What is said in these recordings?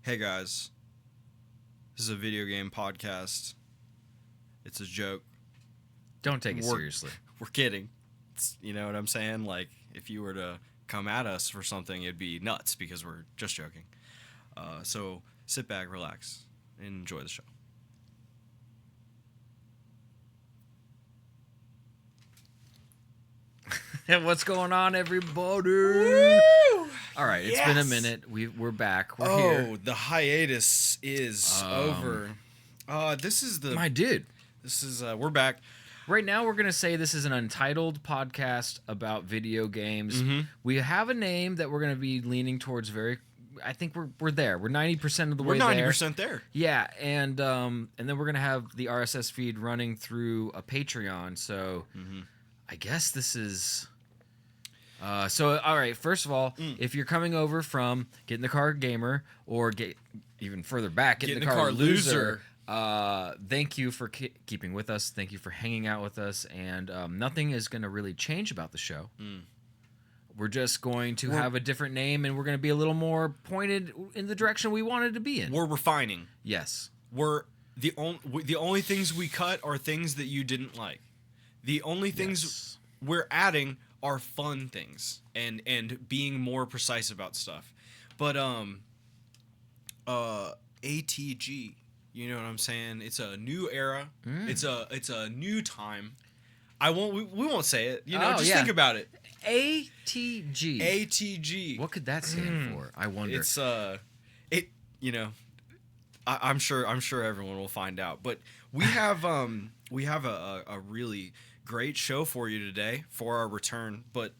Hey guys, this is a video game podcast. It's a joke. Don't take it seriously. We're kidding. You know what I'm saying? Like, if you were to come at us for something, it'd be nuts because we're just joking. So sit back, relax, and enjoy the show. What's going on, everybody? Woo! All right, it's been a minute. We're back. We're here. Oh, the hiatus is over. This is the... My dude. This is... we're back. Right now, we're going to say this is an Untitled podcast about video games. Mm-hmm. We have a name that we're going to be leaning towards very... I think we're there. We're 90% of the way there. We're 90% there. Yeah, and then we're going to have the RSS feed running through a Patreon. So I guess this is... So, all right, first of all, if you're coming over from Get in the Car Gamer or get even further back, Get in the Car Loser, thank you for keeping with us. Thank you for hanging out with us. And nothing is going to really change about the show. We're just going to have a different name, and we're going to be a little more pointed in the direction we wanted to be in. We're refining. Yes. We're the only things we cut are things that you didn't like. The only things we're adding are fun things and being more precise about stuff. But ATG, you know what I'm saying? It's a new era. It's a new time. We won't say it. You know, just think about it. ATG. ATG. What could that stand for? I wonder. It's I'm sure everyone will find out. But we have a really great show for you today for our return, but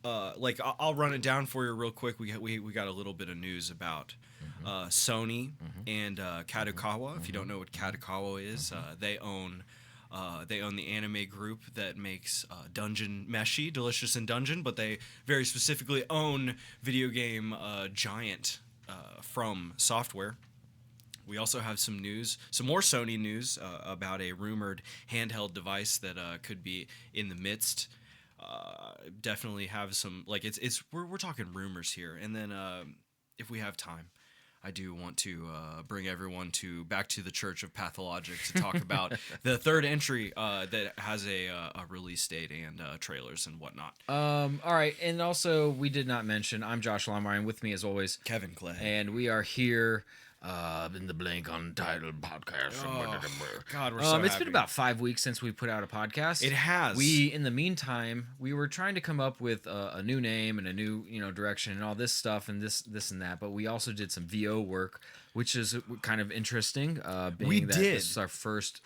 I'll run it down for you real quick. We got a little bit of news about Sony and Kclayy. If you don't know what Kclayy is, they own the anime group that makes Dungeon Meshi, Delicious in Dungeon, but they very specifically own video game giant Fromsoftware. We also have some more Sony news about a rumored handheld device that could be in the midst. Definitely have some, we're talking rumors here. And then if we have time, I do want to bring everyone back to the Church of Pathologic to talk about the third entry that has a release date and trailers and whatnot. All right, and also we did not mention, I'm Josh LIVESTREAM, and with me as always, Kclayy. And we are here in the blank Untitled podcast. God, we're so happy. It's been about 5 weeks since we put out a podcast. It has. In the meantime, we were trying to come up with a new name and a new direction and all this stuff and this and that. But we also did some VO work, which is kind of interesting. This is our first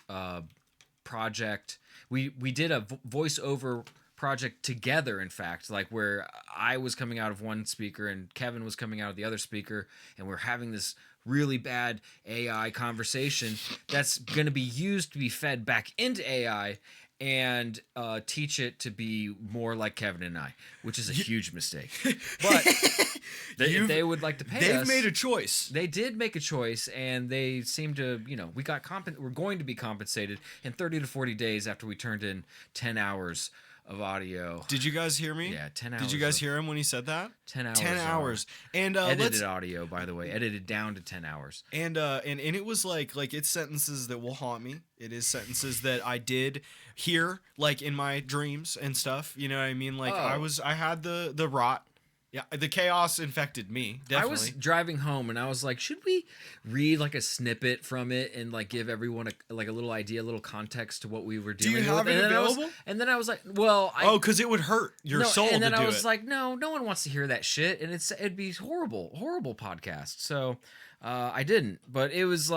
project. We did a voiceover project together, in fact, where I was coming out of one speaker and Kevin was coming out of the other speaker, and we're having this really bad AI conversation that's going to be used to be fed back into AI and teach it to be more like Kevin and I, which is a huge mistake. But if they would like to pay us, they've made a choice. They did make a choice, and they seem to, we're going to be compensated in 30 to 40 days after we turned in 10 hours of audio. Did you guys hear me? Yeah, 10 hours. Did you guys hear him when he said that? 10 hours. 10 hours. And edited audio, by the way. Edited down to 10 hours. And it was like it's sentences that will haunt me. It is sentences that I did hear in my dreams and stuff. You know what I mean? I had the rot. Yeah, the chaos infected me, definitely. I was driving home, and I was like, should we read a snippet from it and give everyone a little idea, a little context to what we were dealing with? Do you have it available? And then I was like, well... because it would hurt your soul to do it. And then I was like, no one wants to hear that shit, and it'd be horrible podcast. So... I didn't, but it was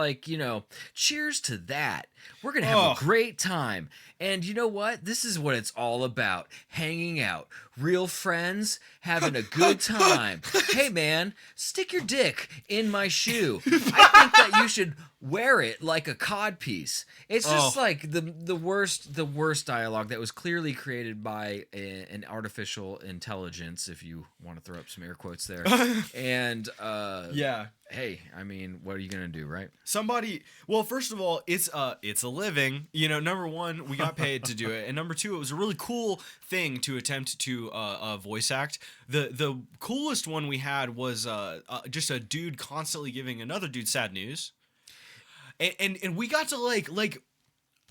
cheers to that. We're going to have a great time. And you know what? This is what it's all about. Hanging out. Real friends, having a good time. Hey, man, stick your dick in my shoe. I think that you should wear it like a codpiece. It's just like the worst dialogue that was clearly created by an artificial intelligence, if you want to throw up some air quotes there. And yeah. Hey, I mean, what are you gonna do, right? Well, first of all, it's a living. You know, number one, we got paid to do it, and number two, it was a really cool thing to attempt to voice act. The coolest one we had was just a dude constantly giving another dude sad news. And we got to like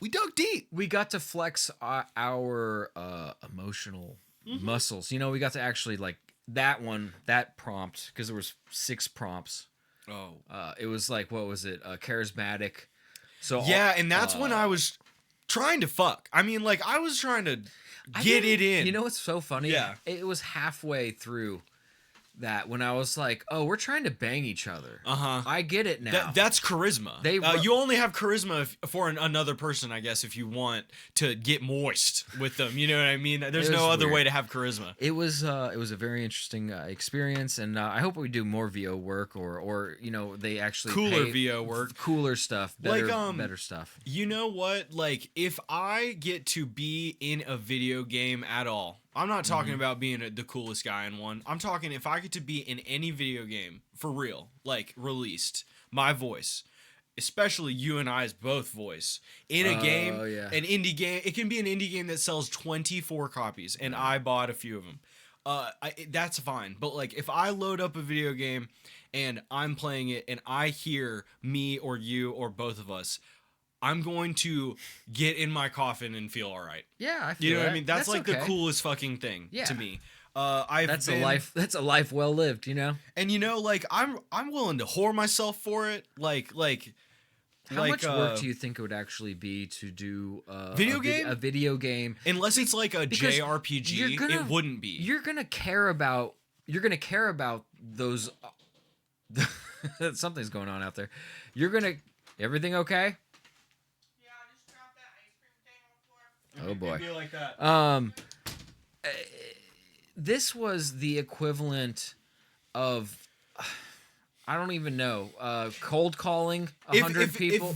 we dug deep. We got to flex our emotional muscles. You know, we got to actually like that prompt, because there was 6 prompts. It was like, what was it? Charismatic. So yeah, and that's when I was trying to fuck. I mean, like I was trying to get it in. You know what's so funny? Yeah. It was halfway through that when I was like, oh, we're trying to bang each other. I get it now. That's charisma. You only have charisma for another person, I guess, if you want to get moist with them. You know what I mean? There's no other way to have charisma. It was a very interesting experience, and I hope we do more VO work, or you know, they actually cooler VO work, cooler stuff, better stuff. You know what? Like, if I get to be in a video game at all, I'm not talking about being the coolest guy in one. I'm talking if I get to be in any video game for real, like released, my voice, especially you and I's both voice in a game, an indie game. It can be an indie game that sells 24 copies, and I bought a few of them. That's fine. But like, if I load up a video game and I'm playing it, and I hear me or you or both of us, I'm going to get in my coffin and feel all right. Yeah, I feel you know that. What I mean? That's like the coolest fucking thing to me. That's a life well lived, you know. And you know, like I'm willing to whore myself for it. Like how much work do you think it would actually be to do a video game? Unless it's like a JRPG, it wouldn't be. You're gonna care about those. Something's going on out there. Everything okay? Oh boy. Like that. This was the equivalent of, I don't even know, cold calling 100 people.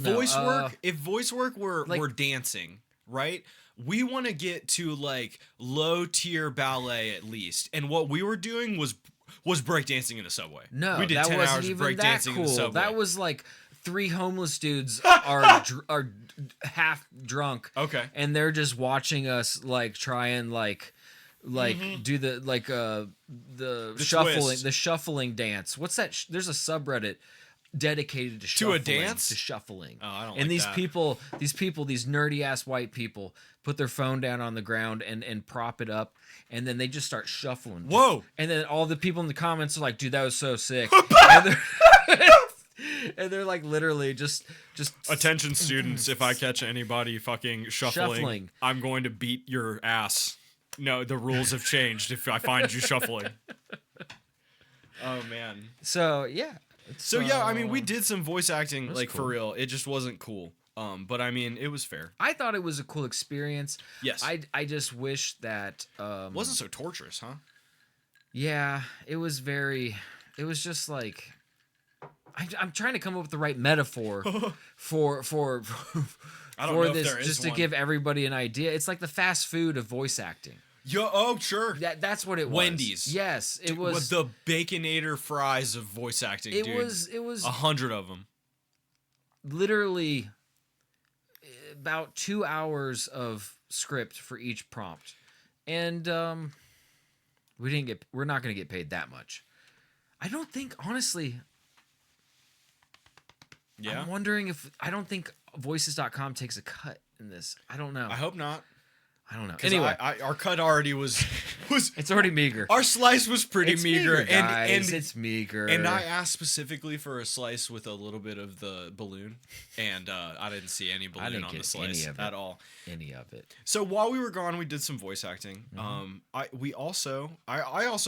If voice work were dancing, right? We want to get to like low tier ballet at least. And what we were doing was breakdancing in the subway. No, we did that 10 wasn't hours even breakdancing that cool. in the subway. That was like 3 homeless dudes are half drunk. Okay. And they're just watching us like try and do the shuffling dance. What's that? There's a subreddit dedicated to shuffling. To a dance? To shuffling. Oh, I don't and like that. these nerdy ass white people put their phone down on the ground and prop it up, and then they just start shuffling. Whoa. And then all the people in the comments are like, dude, that was so sick. And they're like literally just attention students, if I catch anybody fucking shuffling, I'm going to beat your ass. No, the rules have changed if I find you shuffling. Oh man. So yeah. I mean, we did some voice acting like cool. For real. It just wasn't cool. But I mean, it was fair. I thought it was a cool experience. Yes. I just wish that it wasn't so torturous, huh? Yeah, it was just like I'm trying to come up with the right metaphor for I don't know if this, there is just one. To give everybody an idea. It's like the fast food of voice acting. Sure. That's what it was. Wendy's. Yes, it was. With the Baconator fries of voice acting, It was 100 of them. Literally about 2 hours of script for each prompt. And we're not going to get paid that much. I don't think, honestly. Yeah. I'm wondering I don't think voices.com takes a cut in this. I don't know. I hope not. I don't know. Anyway, our cut already was it's already meager. Our slice was pretty meager, and it's meager. And I asked specifically for a slice with a little bit of the balloon, and I didn't see any balloon on the slice at all. Any of it. So while we were gone, we did some voice acting. I also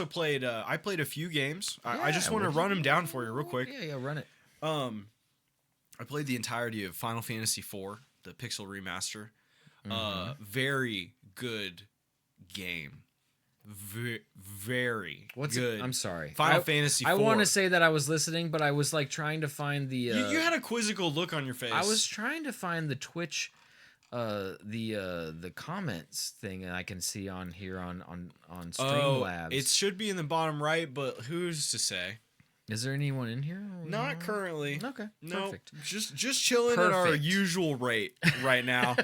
played. I played a few games. I just want to run them down for you real quick. Yeah, run it. I played the entirety of Final Fantasy IV, the Pixel Remaster. Very good game. very good. I'm sorry. Final Fantasy IV. I want to say that I was listening, but I was like trying to find the. You had a quizzical look on your face. I was trying to find the Twitch, the comments thing, and I can see on here on Streamlabs. It should be in the bottom right, but who's to say? Is there anyone in here? Not currently. Okay. No, Perfect. Just chilling at our usual rate right now.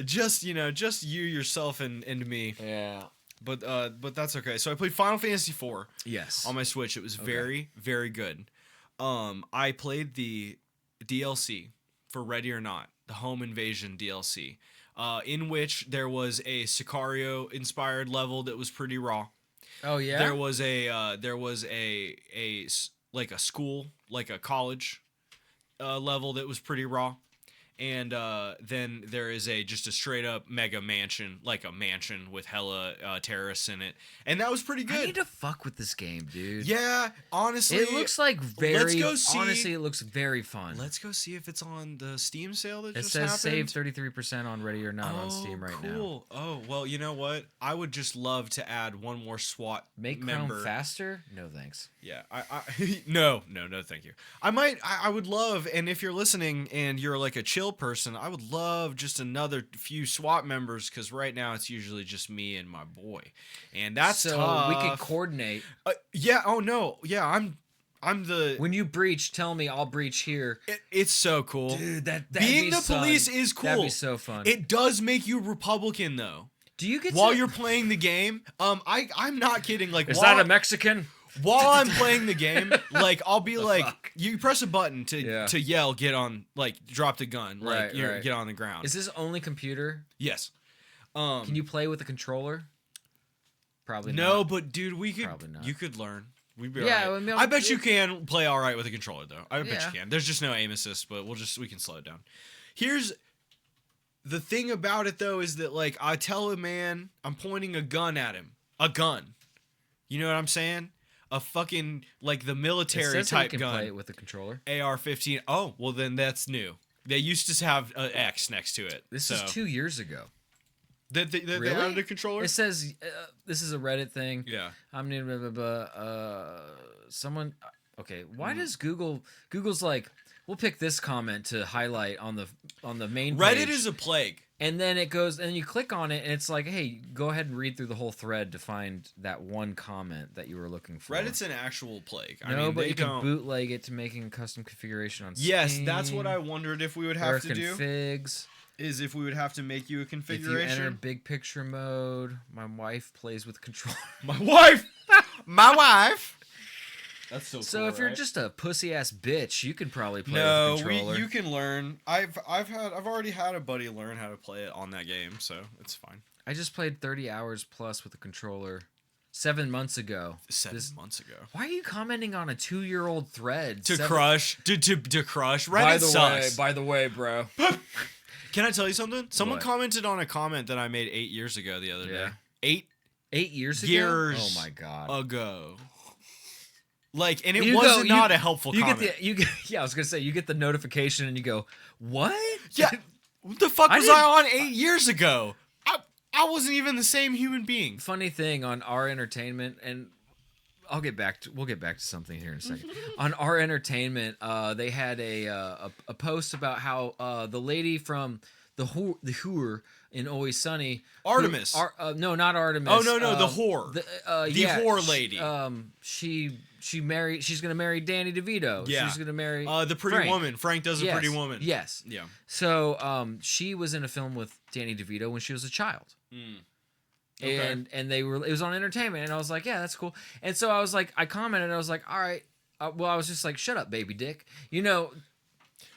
Just you, yourself, and me. Yeah. But that's okay. So I played Final Fantasy IV. Yes. On my Switch. It was very, very good. I played the DLC for Ready or Not, the Home Invasion DLC, in which there was a Sicario inspired level that was pretty raw. Oh yeah. There was a like a school, like a college level that was pretty raw. And then there is just a straight up mega mansion, like a mansion with hella terrorists in it, and that was pretty good. I need to fuck with this game, dude. Yeah, honestly, it looks like very. Let's go see, honestly, it looks very fun. Let's go see if it's on the Steam sale that just happened. It says save 33% on Ready or Not on Steam right now. Cool. Oh well, you know what? I would just love to add one more SWAT member. Chrome faster? No thanks. Yeah, I no, thank you. I would love, and if you're listening and you're like a chill person, I would love just another few SWAT members, because right now it's usually just me and my boy, and that's so tough. We could coordinate. Yeah. Oh no. Yeah. I'm the. When you breach, tell me I'll breach here. It's so cool, dude. That being the police is cool. That'd be so fun. It does make you Republican though. Do you get while you're playing the game? I'm not kidding. Like, is that a Mexican? While I'm playing the game, like I'll be like, you press a button to yell, get on, like drop the gun, like get on the ground. Is this only computer? Yes. Can you play with a controller? Probably not. No, but dude, we could. Probably not. You could learn. We'd be yeah, all right. I bet you can play all right with a controller though. I bet you can. There's just no aim assist, but we can slow it down. Here's the thing about it though, is that like I tell a man I'm pointing a gun at him. A gun. You know what I'm saying? A fucking like the military type gun. Play it with a controller. AR-15. Oh, well then that's new. They used to have an X next to it. This is 2 years ago. They added a controller? It says this is a Reddit thing. Yeah. I'm new. Someone. Okay. Why does Google's like, we'll pick this comment to highlight on the main page. Reddit is a plague. And then it goes, and you click on it, and it's like, hey, go ahead and read through the whole thread to find that one comment that you were looking for. Reddit's an actual plague. I mean, but you can bootleg it to making a custom configuration on Steam. Yes, that's what I wondered if we would have to do. Configs. Is if we would have to make you a configuration. If you enter big picture mode, my wife plays with controller. My wife! My wife! That's so cool. So if you're just a pussy ass bitch, you could probably play with a controller. You can learn. I've already had a buddy learn how to play it on that game, so it's fine. I just played 30 hours plus with a controller 7 months ago. 7 months ago. Why are you commenting on a 2-year-old thread? To crush. Reddit sucks. By the way, bro. Can I tell you something? Someone commented on a comment that I made 8 years ago the other day. 8 years ago? Years oh my god. Ago. Like, and it wasn't not a helpful comment. I was gonna say, you get the notification and you go, what? Yeah. What the fuck was I on 8 years ago? I wasn't even the same human being. Funny thing on Our Entertainment, and we'll get back to something here in a second. On Our Entertainment, they had a post about how the lady from the whore in Always Sunny, Artemis. No, not Artemis. Oh no, the whore. The whore lady. She's gonna marry Danny DeVito. Yeah. She's gonna marry the pretty Frank. woman. Frank does a pretty woman. Yes. Yeah. So she was in a film with Danny DeVito when she was a child. Okay. And it was on Entertainment, and I was like, yeah, that's cool. And so I was like, I commented, and I was like, all right. Well, I was just like, shut up, baby dick. You know.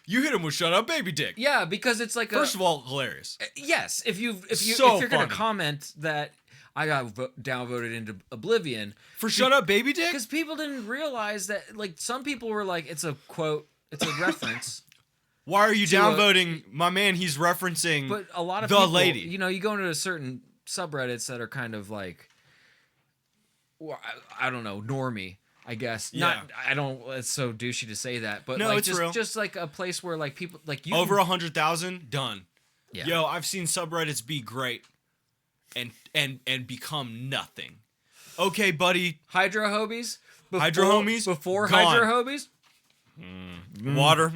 You hit him with "shut up, baby dick." Yeah, because it's like first of all, hilarious. Yes, if you're gonna comment that I got downvoted into oblivion for "shut up, baby dick," because people didn't realize that. Like some people were like, it's a quote, it's a reference. Why are you downvoting my man? He's referencing. But a lot of the people, lady. You know, you go into certain subreddits that are kind of like, I don't know, normie. I guess. Yeah. It's so douchey to say that, but no, like it's real. Just like a place where like people like you over 100,000 done. Yeah. Yo, I've seen subreddits be great. and become nothing. Okay, buddy. Hydro homies? Hydro homies? Before gone. Hydro homies? Water.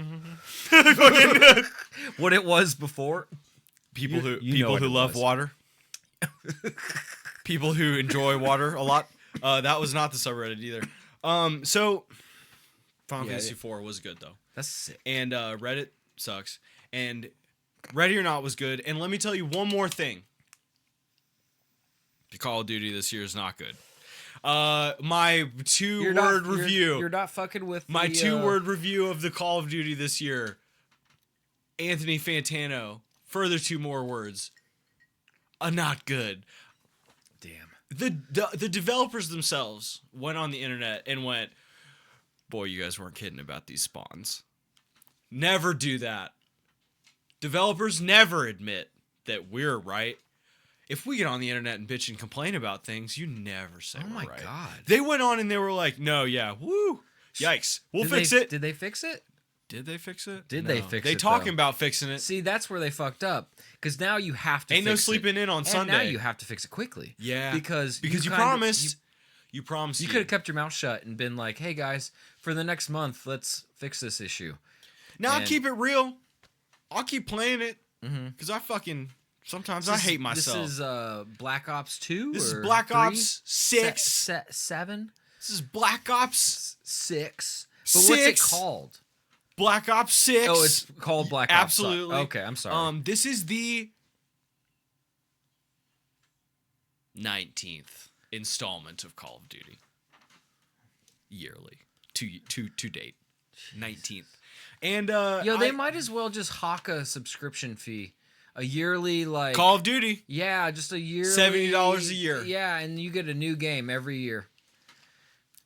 What it was before? People who love water. People who enjoy water a lot. That was not the subreddit either. So Final Fantasy IV was good though. That's sick. And Reddit sucks. And Ready or Not was good. And let me tell you one more thing. The Call of Duty this year is not good. My two-word review. You're not fucking with my two-word review of the Call of Duty this year. Anthony Fantano. Further 2 more words. Not good. Damn. The developers themselves went on the internet and went, boy, you guys weren't kidding about these spawns. Never do that. Developers never admit that we're right. If we get on the internet and bitch and complain about things, you never say we're right. Oh my God. They went on and they were like, no, yeah, woo, yikes, we'll fix it. Did they fix it? Did they fix it? Did they fix it? They talking about fixing it. See, that's where they fucked up. Because now you have to fix it. Ain't no sleeping in on Sunday. And now you have to fix it quickly. Yeah. Because you promised. You promised. You could have kept your mouth shut and been like, hey guys, for the next month, let's fix this issue. Now I'll keep it real. I'll keep playing it. Because I fucking... Sometimes I hate myself. This is Black Ops 2? This is Black Ops 6. 7? This is Black Ops 6. But what's it called? Black Ops 6. Oh, it's called Black Ops. Absolutely. Okay, I'm sorry. This is the 19th installment of Call of Duty. Yearly. To date. 19th. And they might as well just hawk a subscription fee. A yearly, like... Call of Duty. Yeah, just a yearly... $70 a year. Yeah, and you get a new game every year.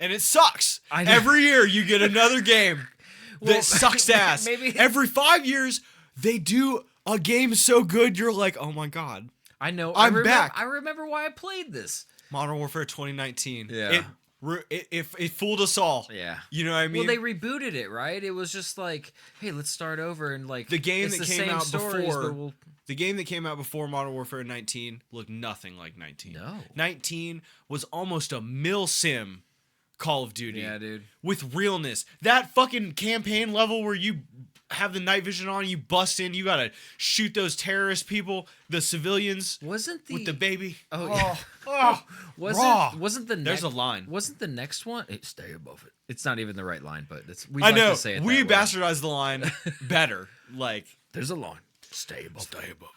And it sucks. Every year you get another game that sucks ass. Maybe every 5 years they do a game so good you're like, oh my God. I know. I'm back. I remember why I played this. Modern Warfare 2019. Yeah. It fooled us all. Yeah. You know what I mean? Well, they rebooted it, right? It was just like, hey, let's start over and like... The game that came out before... The game that came out before Modern Warfare 19 looked nothing like 19. No. 19 was almost a mil-sim Call of Duty. Yeah, dude. With realness. That fucking campaign level where you have the night vision on, you bust in, you gotta shoot those terrorist people, the civilians. Wasn't the... With the baby. Oh, yeah. Wasn't the next... There's a line. Wasn't the next one... stay above it. It's not even the right line, but we I like know. To say it We that way. bastardized the line better. Like... There's a line. Stay above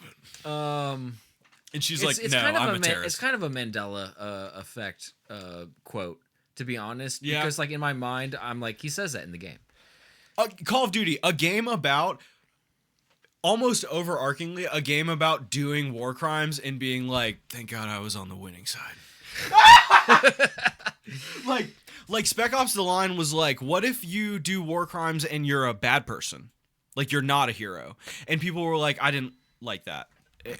it. And she's like, no, I'm a terrorist. It's kind of a Mandela effect quote, to be honest. Yeah. Because like in my mind, I'm like, he says that in the game. Call of Duty, a game about, almost overarchingly, a game about doing war crimes and being like, thank God I was on the winning side. Like Spec Ops The Line was like, what if you do war crimes and you're a bad person? Like, you're not a hero. And people were like, I didn't like that.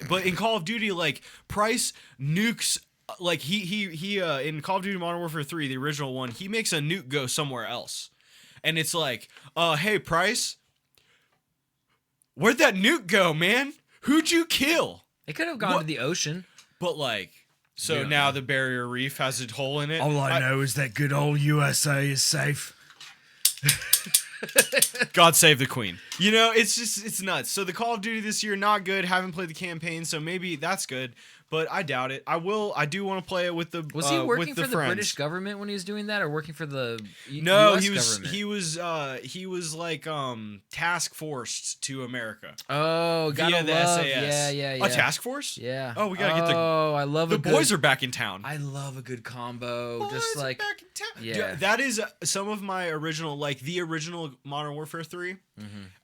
But in Call of Duty, like, Price nukes, like, he in Call of Duty Modern Warfare 3, the original one, he makes a nuke go somewhere else. And it's like, hey, Price, where'd that nuke go, man? Who'd you kill? It could have gone to the ocean. But, like, so now the Barrier Reef has a hole in it. All I know is that good old USA is safe. God save the Queen. You know, it's nuts. So the Call of Duty this year, not good. Haven't played the campaign, so maybe that's good. But I doubt it. I do want to play it with the Was he working for the friends. British government when he was doing that, or working for the No, US government? He was like task forced to America. Oh, via the SAS. Yeah. A task force? Yeah. Oh, we gotta get the. Oh, I love the boys are back in town. I love a good combo. Boys just like are back in town. Yeah. Dude, that is some of my original, like the original Modern Warfare 3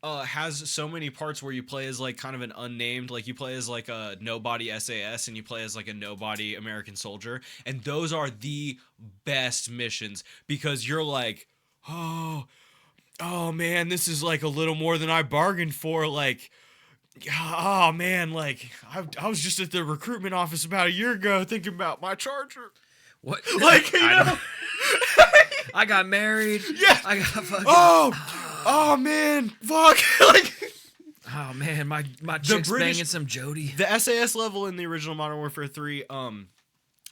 has so many parts where you play as like kind of an unnamed, like you play as like a nobody SAS and you play as like a nobody American soldier, and those are the best missions because you're like, oh man, this is like a little more than I bargained for. Like, oh man, like I was just at the recruitment office about a year ago thinking about my charger. What? Like, you know. I got married. Yeah. I got fucking. Oh man, fuck. Like, Oh man, my chick's banging some Jody. The SAS level in the original Modern Warfare 3,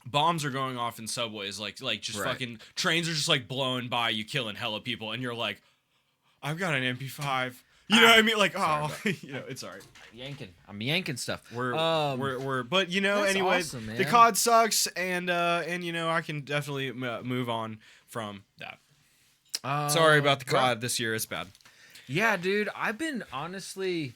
bombs are going off in subways, like just fucking trains are just like blowing by you, killing hella people, and you're like, I've got an MP5. You know what I mean? Like, you know, it's alright. I'm yanking stuff. But you know, anyway, awesome, the COD sucks, and you know, I can definitely move on from that. Sorry about the COD this year. It's bad. Yeah, dude. I've been honestly,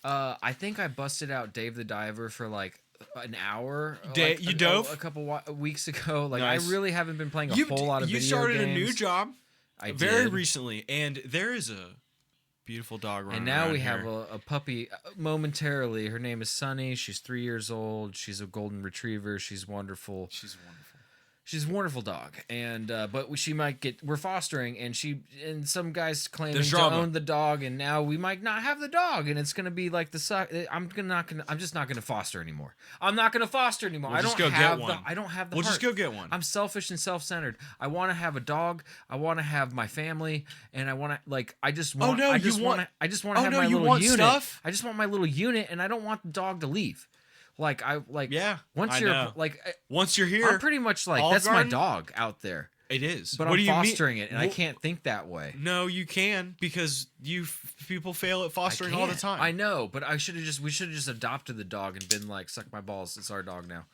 I think I busted out Dave the Diver for like an hour. You dove? A couple weeks ago. Like, nice. I really haven't been playing a whole lot of video games. You started a new job very recently, and there is a beautiful dog running and now around we here. have a puppy momentarily. Her name is Sunny. She's 3 years old. She's a golden retriever. She's wonderful. She's a wonderful dog, and but she might get. We're fostering, and some guys claiming to own the dog, and now we might not have the dog, and it's gonna be like I'm just not gonna foster anymore. I'm not gonna foster anymore. We'll I don't have the. I don't have the. We'll heart. just go get one. I'm selfish and self-centered. I want to have a dog. I want to have my family, and I want to like. I just want. I just want to have my little unit. Stuff? I just want my little unit, and I don't want the dog to leave. Once you're here, I'm pretty much like that's my dog out there. It is, but I'm fostering it, and I can't think that way. No, you can because people fail at fostering all the time. I know, but we should have just adopted the dog and been like, suck my balls. It's our dog now.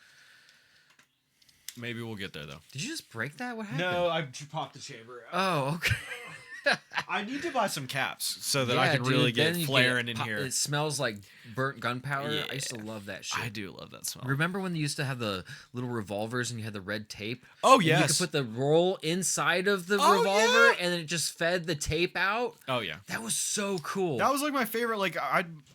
Maybe we'll get there though. Did you just break that? What happened? No, I popped the chamber out. Oh, okay. I need to buy some caps so that I can really get flaring in here. It smells like burnt gunpowder. Yeah. I used to love that shit. I do love that smell. Remember when they used to have the little revolvers and you had the red tape? Oh, yes. You could put the roll inside of the revolver and then it just fed the tape out. Oh, yeah. That was so cool. That was like my favorite. Like,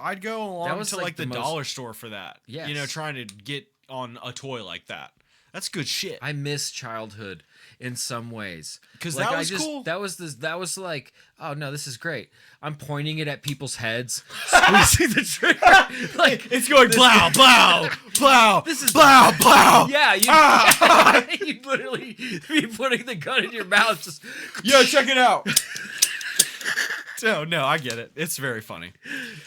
I'd go along to like the dollar store for that. Yes. You know, trying to get on a toy like that. That's good shit. I miss childhood in some ways because like, that was cool. That was like, oh no, this is great. I'm pointing it at people's heads, squeezing the trigger. Like it's going blow, blow, blow. This is blow, blow. Yeah, you literally be putting the gun in your mouth. Just yo, check it out. No, I get it. It's very funny.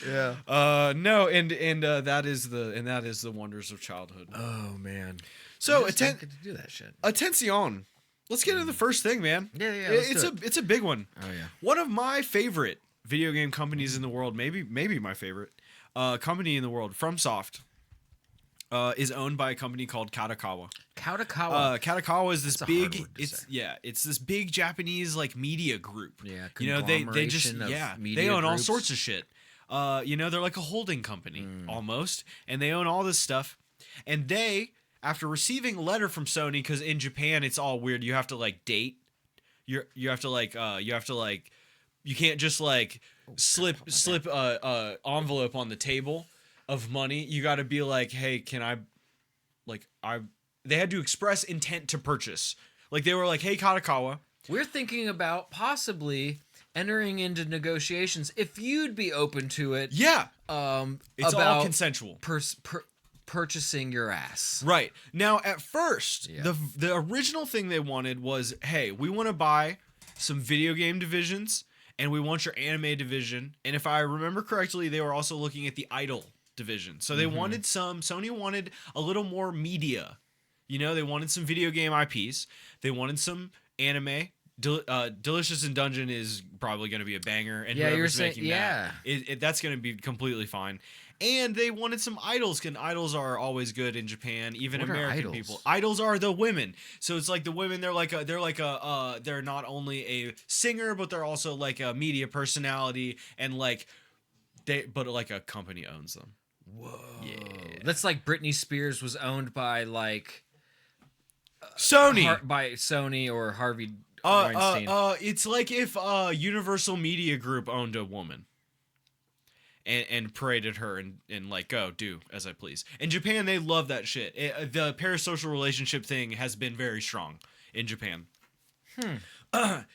Yeah. No, and that is the wonders of childhood. Oh man. So to do that shit. Attention. Let's get into the first thing, man. Yeah. It's a big one. Oh yeah. One of my favorite video game companies in the world, maybe my favorite company in the world, FromSoft, is owned by a company called Kclayy. Kclayy is this big. It's this big Japanese like media group. Yeah. You know they just they own all sorts of shit. You know they're like a holding company almost, and they own all this stuff, and they. After receiving a letter from Sony, because in Japan it's all weird. You have to like date. You have to you can't just like slip a envelope on the table of money. You got to be like, hey, can I, they had to express intent to purchase. Like they were like, hey, Kclayy, we're thinking about possibly entering into negotiations if you'd be open to it. Yeah. It's about all consensual. Purchasing your ass. Right. Now, at first, the original thing they wanted was, hey, we want to buy some video game divisions, and we want your anime division. And if I remember correctly, they were also looking at the Idol division. So they wanted Sony wanted a little more media. You know, they wanted some video game IPs. They wanted some anime. Delicious in Dungeon is probably going to be a banger. And whoever's making that, that's going to be completely fine. And they wanted some idols, and idols are always good in Japan, even American people. Idols are the women, so it's like the women. They're not only a singer, but they're also like a media personality, and but a company owns them. Whoa, yeah, that's like Britney Spears was owned by like Sony, by Sony or Harvey Weinstein. It's like if Universal Media Group owned a woman. And paraded her and like, go do as I please. In Japan, they love that shit. The parasocial relationship thing has been very strong in Japan.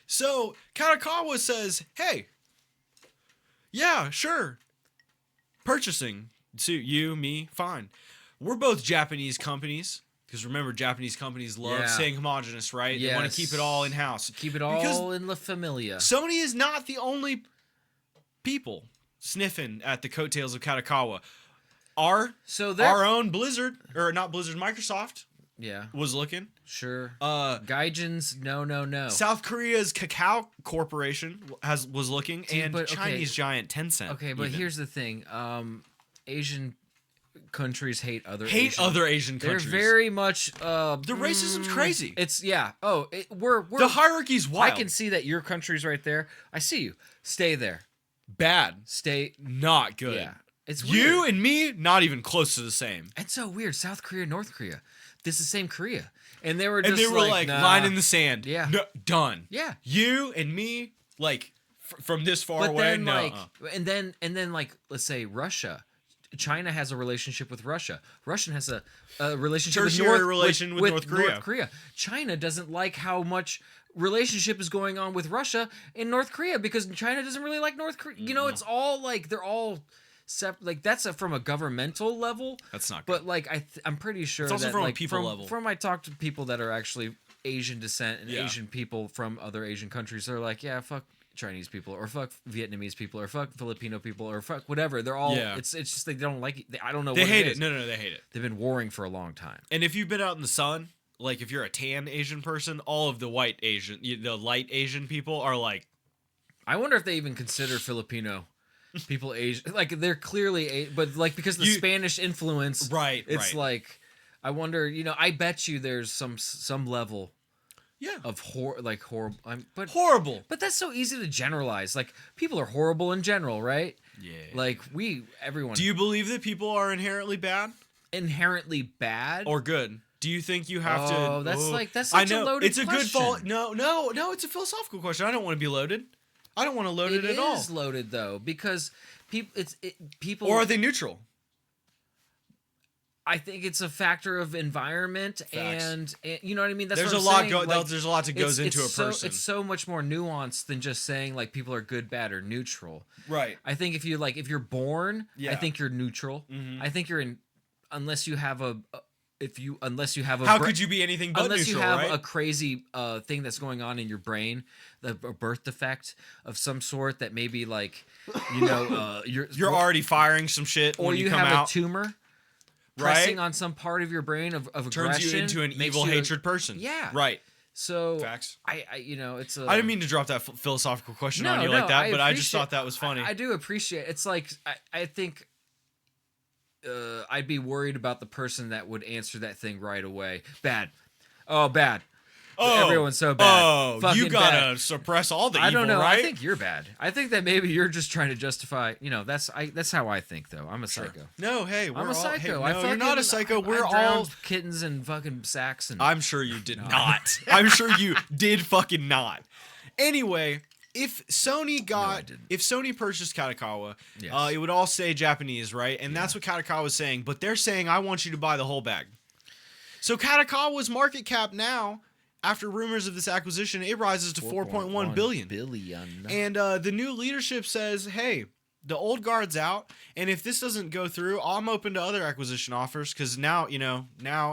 So Kclayy says, hey, yeah, sure. Purchasing, suit you, me, fine. We're both Japanese companies. Because remember, Japanese companies love saying homogenous, right? Yes. They want to keep it all in-house. Keep it all in La Familia. Sony is not the only people. sniffing at the coattails of Kclayy. Our own Blizzard, or not Blizzard, Microsoft. Yeah. Was looking. Sure. Gaijin's no. South Korea's Kakao Corporation was looking, and Chinese giant Tencent. Okay, but here's the thing. Asian countries hate other Asian countries. They're very much the racism's crazy. It's we're the hierarchy's wild. I can see that your country's right there. I see you. Stay there. Bad. Stay not good. Yeah. It's you weird. And me not even close to the same. It's so weird. South Korea, North Korea. This is the same Korea. And they were just like nah. line in the sand. Yeah. No, done. Yeah. You and me like from this far away. Then, no. And then like let's say Russia. China has a relationship with Russia. Russia has a relationship with North Korea. China doesn't like how much relationship is going on with Russia in North Korea because China doesn't really like North Korea. You know, it's all like they're all like that's from a governmental level. That's not good. But like I'm pretty sure it's also that from like a people level. From I talk to people that are actually Asian descent and Asian people from other Asian countries, they're like, yeah, fuck Chinese people or fuck Vietnamese people or fuck Filipino people or fuck whatever. They're all it's just they don't like it. I don't know. They what hate it it. is. No, they hate it. They've been warring for a long time. And if you've been out in the sun, like if you're a tan Asian person, all of the white Asian, the light Asian people are like. I wonder if they even consider Filipino people Asian. Like they're clearly, but like because the Spanish influence, right? It's like I wonder. You know, I bet you there's some level. Yeah. Of horrible. But horrible. But that's so easy to generalize. Like people are horrible in general, right? Yeah. Like everyone. Do you believe that people are inherently bad? Inherently bad or good? Do you think you have to? Oh, that's such a loaded it's a question. good fault. No. It's a philosophical question. I don't want to be loaded. I don't want to load it at all. It is loaded though because people. Or are they neutral? I think it's a factor of environment and you know what I mean. That's there's what a I'm lot. saying. There's a lot that goes into a person. It's so much more nuanced than just saying like people are good, bad, or neutral. Right. I think if you're born, I think you're neutral. Mm-hmm. I think you're in unless you have a. How could you be anything but unless neutral, you have right? a crazy thing that's going on in your brain, a birth defect of some sort that maybe like you're already firing some shit or when you come have out. a tumor pressing on some part of your brain of aggression, turns you into an evil hatred person. Yeah, right. So facts. I it's I didn't mean to drop that philosophical question on you like that, but I just thought that was funny. I do appreciate. It's like I think. I'd be worried about the person that would answer that thing right away. Bad. Oh, bad. Oh, everyone's so bad. Oh, fucking you gotta bad. suppress all the evil, I don't know. right? I think you're bad. I think that maybe you're just trying to justify. You know, that's how I think, though. I'm a psycho. No, hey, I'm a psycho. Hey, no, you're not a psycho. We're all kittens and fucking sacks. And I'm sure you did not. I'm sure you did fucking not. Anyway. If Sony purchased Kclayy, yes. It would all say Japanese, right? And that's what Kclayy was saying. But they're saying, I want you to buy the whole bag. So Kclay's market cap now, after rumors of this acquisition, it rises to 4.1 billion. And the new leadership says, hey, the old guard's out. And if this doesn't go through, I'm open to other acquisition offers. Because now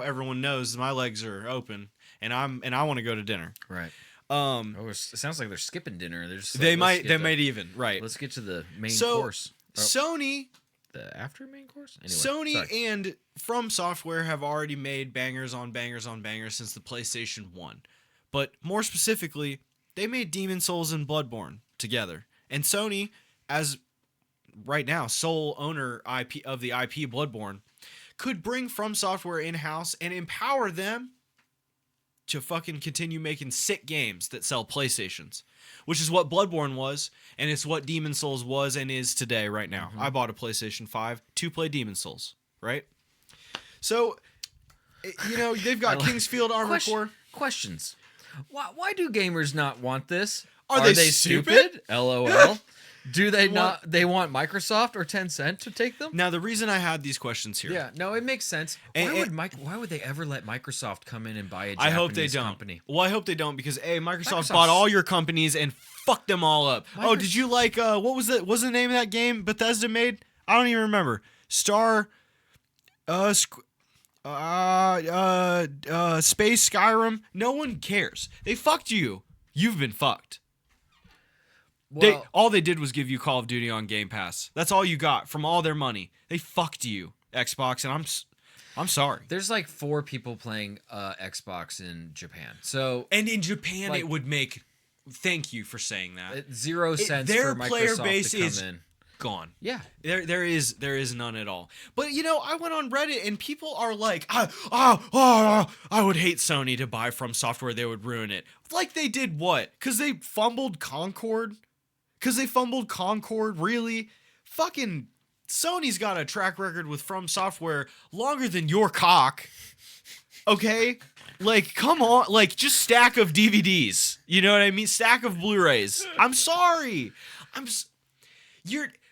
everyone knows my legs are open. And I want to go to dinner. Right. It sounds like they're skipping dinner. They might even right. Let's get to the main course. Sony, the after main course. Anyway, Sony and Fromsoftware have already made bangers on bangers on bangers since the PlayStation 1. But more specifically, they made Demon Souls and Bloodborne together. And Sony, as right now sole owner of the IP Bloodborne, could bring Fromsoftware in-house and empower them to fucking continue making sick games that sell PlayStations, which is what Bloodborne was, and it's what Demon Souls was and is today right now. I bought a PlayStation 5 to play Demon Souls, right? So, they've got Kingsfield Armor Core. Questions. Why do gamers not want this? Are they stupid? LOL. Do they not? They want Microsoft or Tencent to take them? Now, the reason I had these questions here. Yeah, no, it makes sense. Why would they ever let Microsoft come in and buy a Japanese I hope they don't. company? Well, I hope they don't because Microsoft bought all your companies and fucked them all up. Oh, did you like what was the name of that game Bethesda made? I don't even remember. Space Skyrim. No one cares. They fucked you. You've been fucked. All they did was give you Call of Duty on Game Pass. That's all you got from all their money. They fucked you, Xbox, and I'm sorry. There's like 4 people playing Xbox in Japan. So and in Japan, it would make. Thank you for saying that. 0 cents their for Microsoft player base to come is in. Gone. Yeah, there is none at all. But I went on Reddit and people are like, I would hate Sony to buy From Software. They would ruin it. Like they did what? Because they fumbled Concord. Really? Fucking Sony's got a track record with From Software longer than your cock. Okay. Like, come on, like, just stack of DVDs. You know what I mean? Stack of Blu-rays. I'm sorry.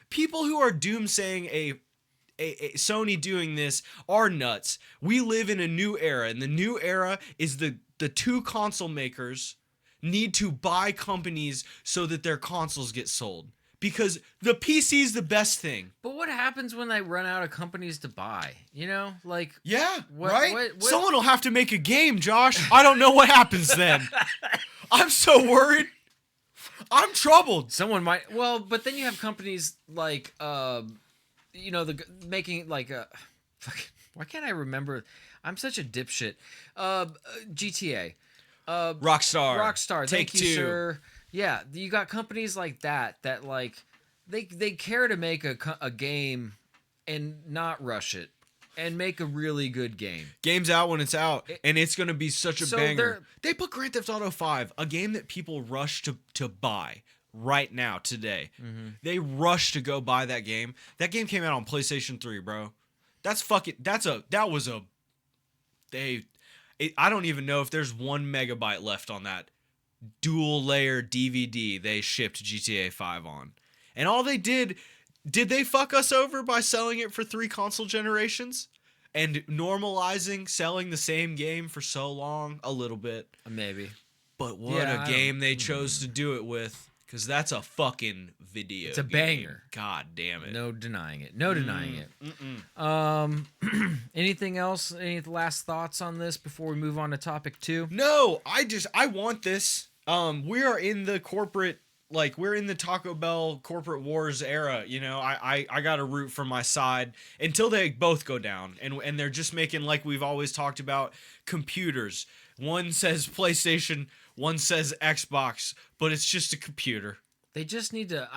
People who are doomsaying a Sony doing this are nuts. We live in a new era, and the new era is the 2 console makers need to buy companies so that their consoles get sold. Because the PC is the best thing. But what happens when they run out of companies to buy? Like... Yeah, right? Someone will have to make a game, Josh. I don't know what happens then. I'm so worried. I'm troubled. Someone might... Well, but then you have companies like, making like... why can't I remember? I'm such a dipshit. GTA. Rockstar. Thank you, sir. Yeah, you got companies like that like they care to make a game and not rush it and make a really good game. Game's out when it's out, and it's going to be such a banger. They put Grand Theft Auto 5, a game that people rush to buy right now, today. Mm-hmm. They rush to go buy that game. That game came out on PlayStation 3, bro. I don't even know if there's 1 megabyte left on that dual layer DVD they shipped GTA 5 on. And all they did they fuck us over by selling it for 3 console generations and normalizing selling the same game for so long? A little bit. Maybe. But what a game they chose to do it with, because that's a fucking video. It's a banger. God damn it. No denying it. Anything else? Any last thoughts on this before we move on to topic 2? No, I want this. We are in the corporate, like, we're in the Taco Bell corporate wars era. I got to root for my side until they both go down, and they're just making, like we've always talked about, computers. One says PlayStation, one says Xbox, but it's just a computer. They just need to.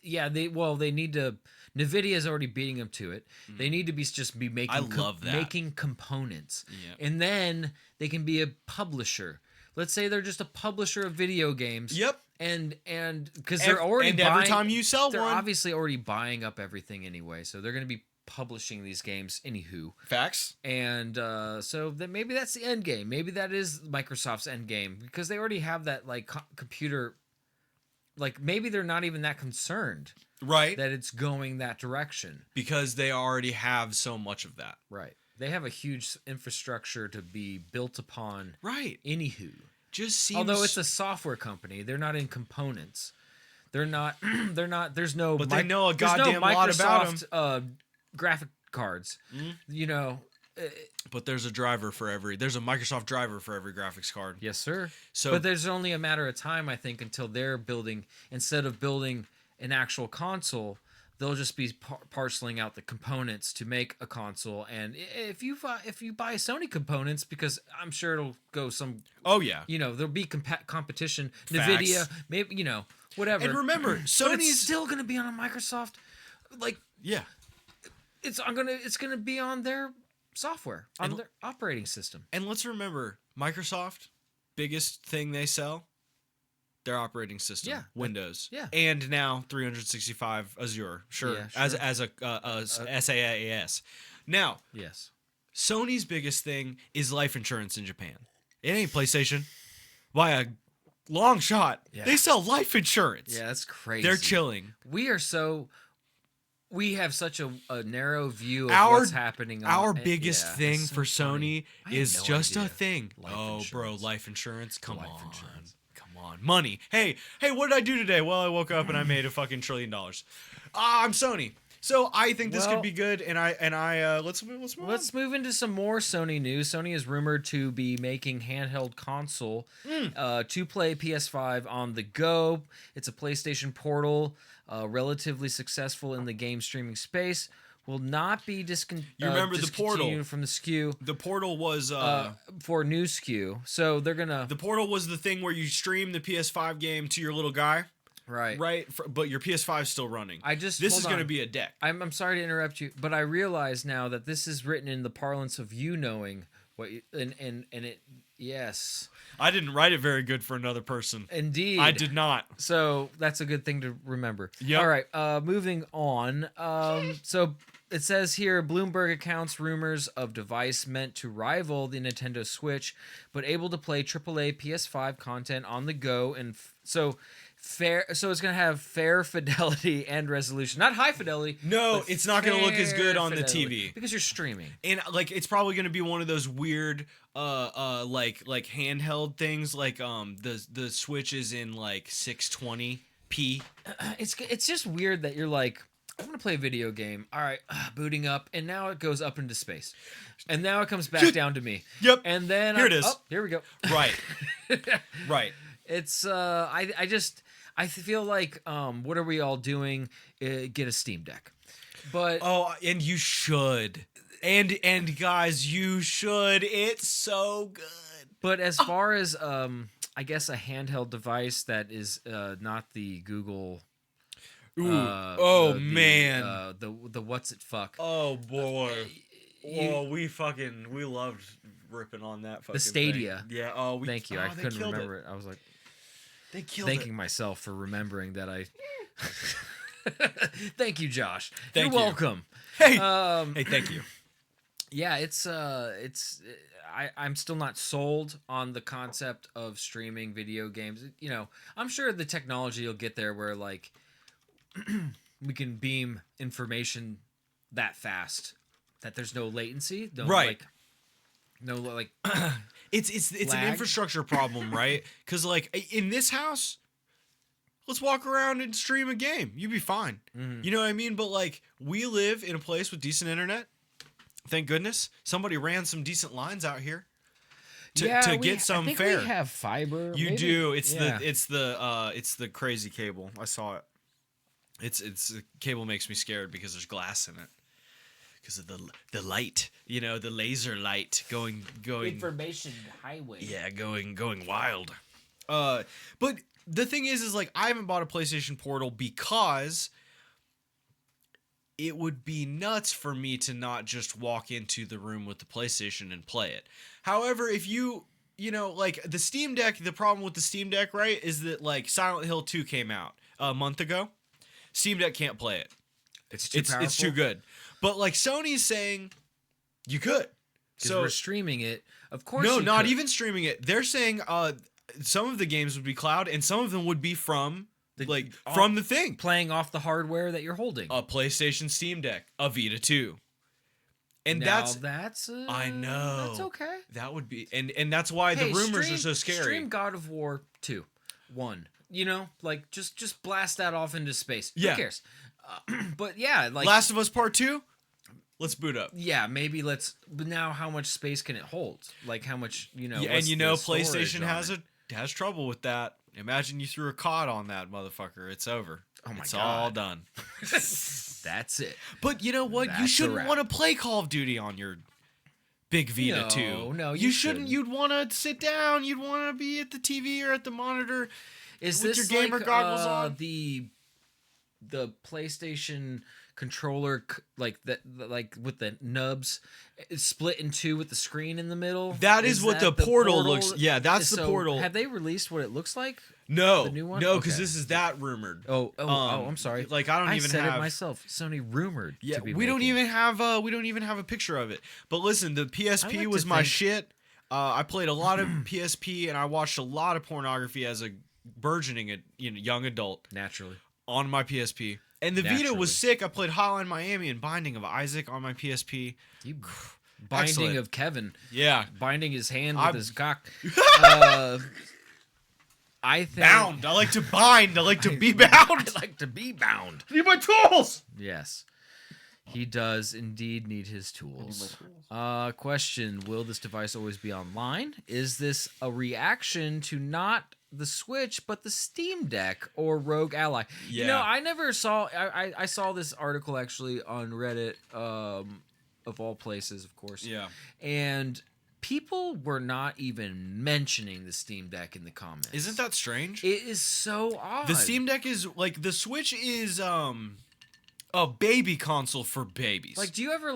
They need to. Nvidia's already beating them to it. Mm. They need to be making. I love that. Making components, and then they can be a publisher. Let's say they're just a publisher of video games. Yep. And because they're already buying, every time you sell they're one, obviously already buying up everything anyway. So they're going to be publishing these games anywho. Facts. And so that maybe that's the end game. Maybe that is Microsoft's end game, because they already have that like computer. Like maybe they're not even that concerned, right? That it's going that direction, because they already have so much of that. Right. They have a huge infrastructure to be built upon. Right. Anywho. Just seems... Although it's a software company, they're not in components. They're not. There's no. But they know a goddamn lot about them. Graphic cards. Mm. But there's a Microsoft driver for every graphics card. Yes, sir. But there's only a matter of time, I think, until they're building, instead of building an actual console, they'll just be parceling out the components to make a console. And if you buy Sony components, because I'm sure it'll go some. Oh yeah. There'll be competition. Facts. Nvidia, maybe whatever. And remember, Sony's still gonna be on a Microsoft. Like yeah, it's gonna be on their software, on their operating system. And let's remember, Microsoft, biggest thing they sell, their operating system, Windows, and now 365 Azure, sure. As a SaaS. Now, yes, Sony's biggest thing is life insurance in Japan. It ain't PlayStation by a long shot. Yeah. They sell life insurance. Yeah, that's crazy. They're chilling. We have such a narrow view of what's happening. Our biggest thing for Sony is just a thing. Life insurance. Come on. Money. Hey, what did I do today? Well, I woke up and I made a fucking $1 trillion. I'm Sony. So I think this could be good, and I let's move on. Let's move into some more Sony news. Sony is rumored to be making handheld console to play PS5 on the go. It's a PlayStation Portal, relatively successful in the game streaming space. Will not be discontinued the Portal from the SKU. The Portal was for new SKU, so they're gonna. The Portal was the thing where you stream the PS5 game to your little guy. Right. But your PS5 is still running. This is going to be a deck. I'm sorry to interrupt you, but I realize now that this is written in the parlance of you knowing what you, and it. Yes. I didn't write it very good for another person. Indeed. I did not. So that's a good thing to remember. Yep. All right. Moving on. So it says here, Bloomberg accounts rumors of device meant to rival the Nintendo Switch, but able to play AAA PS5 content on the go, and so it's going to have fair fidelity and resolution, not high fidelity. No, it's not going to look as good on the TV because you're streaming. And like, it's probably going to be one of those weird, like handheld things, like the Switch is in like 620p. It's just weird that you're like, I'm going to play a video game. All right, booting up, and now it goes up into space. And now it comes back down to me. Yep. And then here it is. Oh, here we go. Right. Right. It's I feel like what are we all doing? Get a Steam Deck. But and you should. And guys, you should. It's so good. But as far as I guess a handheld device that is not the Google man. The what's it fuck. Oh boy. We loved ripping on that fucking the Stadia. Thing. Yeah. Thank you. I couldn't remember it. I was like thanking myself for remembering that I Thank you, Josh. You're welcome. Hey. Hey, thank you. Yeah, I'm still not sold on the concept of streaming video games. You know, I'm sure the technology will get there where like we can beam information that fast that there's no latency. Right. It's an lag. infrastructure problem, right? Because like in this house, let's walk around and stream a game. You'd be fine. Mm-hmm. You know what I mean? But like we live in a place with decent internet. Thank goodness somebody ran some decent lines out here to get some I think fare. We have fiber. You maybe? do. It's the crazy cable. I saw it. It's the cable makes me scared because there's glass in it. Because of the light, you know, the laser light going information highway. Yeah, going wild. But the thing is like I haven't bought a PlayStation Portal because it would be nuts for me to not just walk into the room with the PlayStation and play it. However, if you know, like the Steam Deck, the problem with the Steam Deck, right, is that like Silent Hill 2 came out a month ago. Steam Deck can't play it. It's too powerful. It's too good. But like Sony's saying you could. So we're streaming it. Of course. No, not even streaming it. They're saying some of the games would be cloud and some of them would be from the thing. Playing off the hardware that you're holding. A PlayStation Steam Deck, a Vita 2. And that's I know. That's okay. That would be and that's why the rumors are so scary. Stream God of War 2. 1. You know, like just blast that off into space. Yeah. Who cares? But yeah, like Last of Us Part 2? Let's boot up. Yeah, maybe let's. But now, how much space can it hold? Like how much, you know? Yeah, and you know, PlayStation has trouble with that. Imagine you threw a COD on that motherfucker. It's over. Oh my it's God. all done. That's it. But you know what? You shouldn't want to play Call of Duty on your big Vita 2. No, you shouldn't. You'd want to sit down. You'd want to be at the TV or at the monitor. Is with this your gamer goggles on? The PlayStation controller like that, like with the nubs, it's split in two with the screen in the middle? That is what the portal looks. Yeah, that's the portal. Have they released what it looks like? No, the new one? No, because this is that rumored. I'm sorry. Like I said it myself. Sony rumored. Yeah, to be we don't even have a picture of it. But listen, the PSP was my shit. I played a lot of PSP and I watched a lot of pornography as a burgeoning young adult. Naturally. On my PSP. And the Vita was sick. I played Hotline Miami and Binding of Isaac on my PSP. Binding of Kevin. Yeah. Binding his hand with his cock. I think bound. I like to bind. I like to be bound. I like to be bound. Need my tools. Yes. He does indeed need his tools. Question: will this device always be online? Is this a reaction to not the Switch but the Steam Deck or Rogue Ally? Yeah. You know, I never saw. I saw this article actually on Reddit, of all places, of course. Yeah. And people were not even mentioning the Steam Deck in the comments. Isn't that strange? It is so odd. The Steam Deck is like the Switch is a baby console for babies. Like, do you ever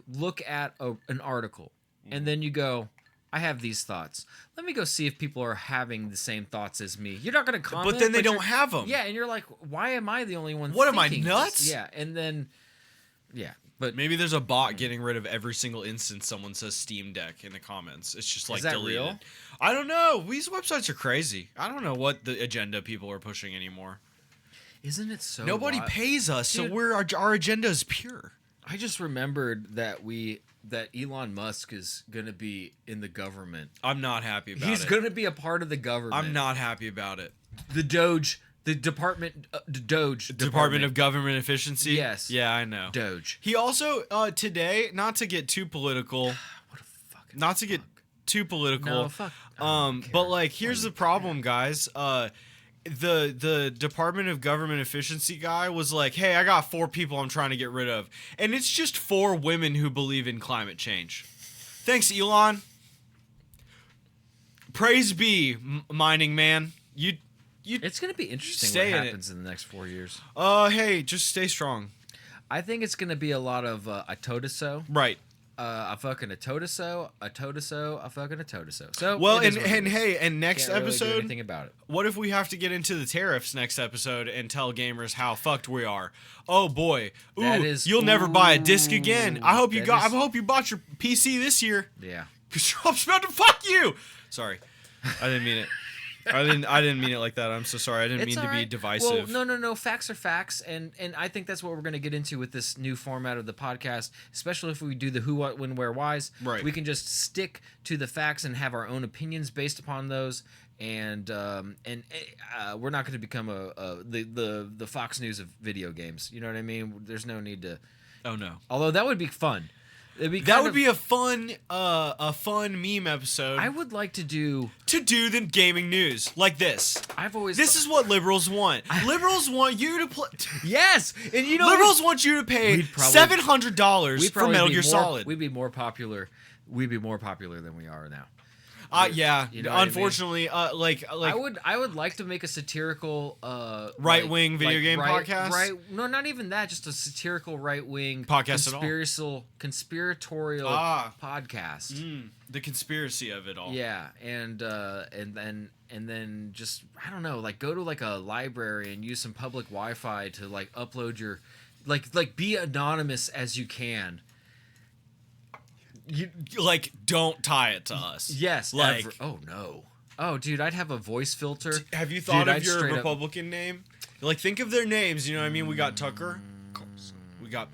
look at an article and then you go, I have these thoughts. Let me go see if people are having the same thoughts as me. You're not going to comment. But then they don't have them. Yeah, and you're like, why am I the only one What am I, thinking nuts? this? Yeah, and then, yeah. But maybe there's a bot getting rid of every single instance someone says Steam Deck in the comments. It's just like is that deleted. real? I don't know. These websites are crazy. I don't know what the agenda people are pushing anymore. Isn't it so Nobody wild? pays us, Dude, so our agenda is pure. I just remembered that Elon Musk is going to be in the government. I'm not happy about it. He's going to be a part of the government. I'm not happy about it. The Doge, the Department Department of Government Efficiency? Yes. Yeah, I know. Doge. He also, today, not to get too political. What a fucking Not to get too political. No, fuck. I don't care. But like, here's the problem, guys. The Department of Government Efficiency guy was like, hey, I got 4 people I'm trying to get rid of. And it's just 4 women who believe in climate change. Thanks, Elon. Praise be, mining man. It's going to be interesting stay what in happens in the next 4 years. Hey, just stay strong. I think it's going to be a lot of a totaso. Right. A fucking a totaso, a fucking a totaso. So Well, it is and what it is. hey, and next Can't really do episode, anything about it. what if we have to get into the tariffs next episode and tell gamers how fucked we are? Oh boy, you'll never buy a disc again. I hope you bought your PC this year. Yeah. Cause Trump's about to fuck you. Sorry, I didn't mean it. I didn't mean it like that. I'm so sorry. I didn't mean to be divisive. Well, no. Facts are facts, and I think that's what we're going to get into with this new format of the podcast. Especially if we do the who, what, when, where, whys. Right. We can just stick to the facts and have our own opinions based upon those. And we're not going to become the Fox News of video games. You know what I mean? There's no need to. Oh no. Although that would be fun. That would be a fun meme episode. I would like to do the gaming news like this. This is what liberals want. Liberals want you to play. Yes, and you know liberals want you to pay $700 for Metal Gear Solid. We'd be more popular. We'd be more popular than we are now. Yeah. You know what unfortunately, I mean? I would like to make a satirical right-wing video game podcast. Right? No, not even that. Just a satirical right-wing podcast at all. Conspiratorial podcast. The conspiracy of it all. Yeah, and then just I don't know, like go to like a library and use some public Wi-Fi to like upload your like be anonymous as you can. You like don't tie it to us. Yes. Like oh no. Oh dude, I'd have a voice filter. Have you thought of your Republican name? Like think of their names. You know what I mean? We got Tucker. We got.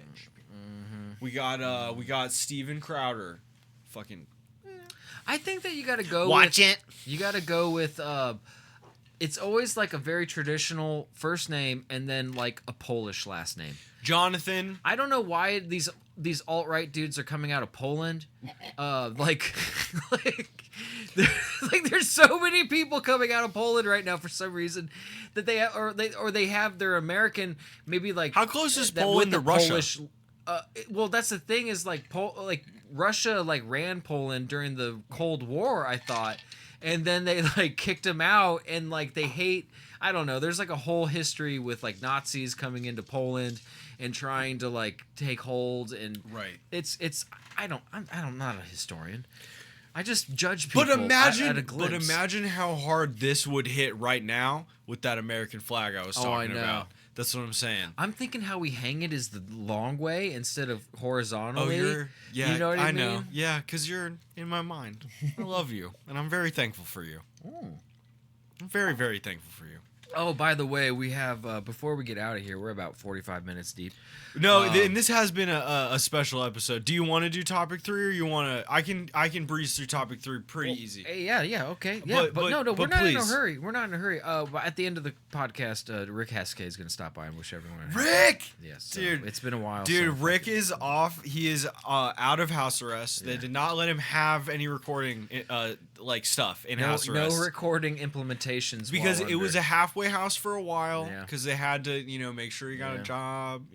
We got Steven Crowder. Fucking. I think that you got to go. Watch it. You got to go with. It's always like a very traditional first name and then like a Polish last name. Jonathan. I don't know why these alt-right dudes are coming out of Poland. Like there's so many people coming out of Poland right now for some reason that they have their American maybe like. How close is Poland to Russia? Polish, well, that's the thing is like Russia like ran Poland during the Cold War, I thought, and then they like kicked them out and like they hate. I don't know. There's like a whole history with like Nazis coming into Poland and trying to like take hold and right. I'm not a historian. I just judge people. But imagine, at a glimpse. imagine how hard this would hit right now with that American flag I was talking I know. about. That's what I'm saying. I'm thinking how we hang it is the long way instead of horizontally. Oh, you know what I mean? know. Yeah, because you're in my mind. I love you, and I'm very thankful for you. I'm very, very thankful for you. Oh, by the way, we have before we get out of here, we're about 45 minutes deep. No, and this has been a special episode. Do you want to do topic 3 or you want to? I can breeze through topic 3 pretty easy. Yeah, okay. Yeah, but no, we're not please. in a hurry. We're not in a hurry. At the end of the podcast, Rick Haskay is going to stop by and wish everyone. Rick, yes, dude, it's been a while. Dude, Rick is off. He is out of house arrest. They did not let him have any recording like stuff in house arrest. No recording implementations because it was a halfway house for a while. Yeah. Because they had to make sure he got a job.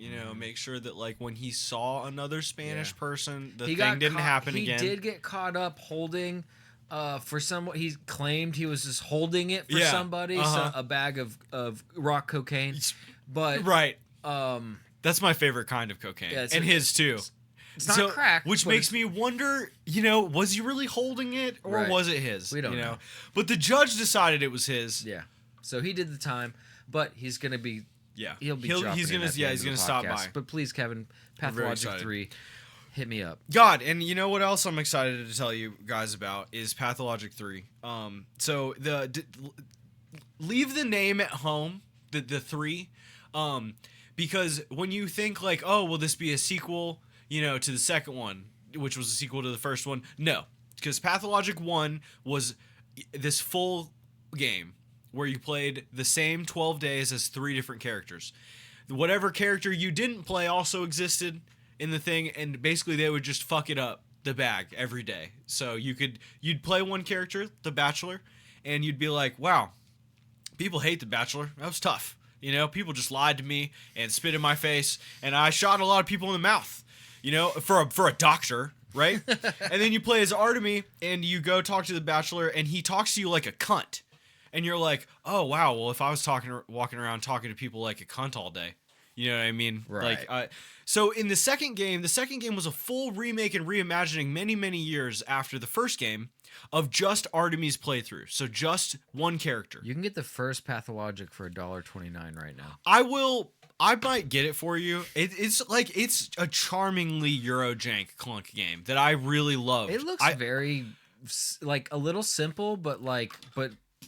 Make sure that like when he saw another Spanish person, the thing didn't happen again. He did get caught up holding. For someone, he claimed he was just holding it for somebody, a bag of rock cocaine. But that's my favorite kind of cocaine, and his too. It's not crack, which makes me wonder. Was he really holding it, or was it his? We don't know. But the judge decided it was his. Yeah. So he did the time, but he's gonna be. Yeah. He's gonna stop by. But please, Kevin, Pathologic 3. Hit me up. God, and you know what else I'm excited to tell you guys about is Pathologic 3. So leave the name at home, the 3, because when you think like, oh, will this be a sequel, to the second one, which was a sequel to the first one? No, because Pathologic 1 was this full game where you played the same 12 days as 3 different characters. Whatever character you didn't play also existed in the thing, and basically they would just fuck it up the bag every day. So you'd play one character, the Bachelor, and you'd be like, wow, people hate the Bachelor. That was tough. People just lied to me and spit in my face, and I shot a lot of people in the mouth, for a doctor, right? And then you play as Artemy, and you go talk to the Bachelor, and he talks to you like a cunt. And you're like, oh, wow, well, if I was walking around talking to people like a cunt all day, you know what I mean? Right. So in the second game was a full remake and reimagining many, many years after the first game of just Artemy's playthrough. So just one character. You can get the first Pathologic for $1.29 right now. I might get it for you. It's a charmingly Eurojank clunk game that I really love. It looks very like a little simple, but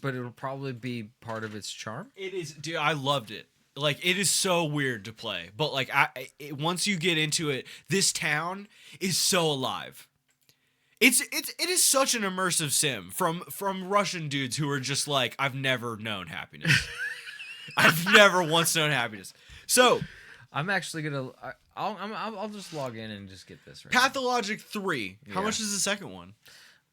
it'll probably be part of its charm. It is, dude. I loved it. Like, it is so weird to play, but like once you get into it, this town is so alive. It is such an immersive sim from Russian dudes who are just like, I've never known happiness. I've never once known happiness. So I'm actually gonna I'll just log in and just get this right. Pathologic 3. Yeah. How much is the second one?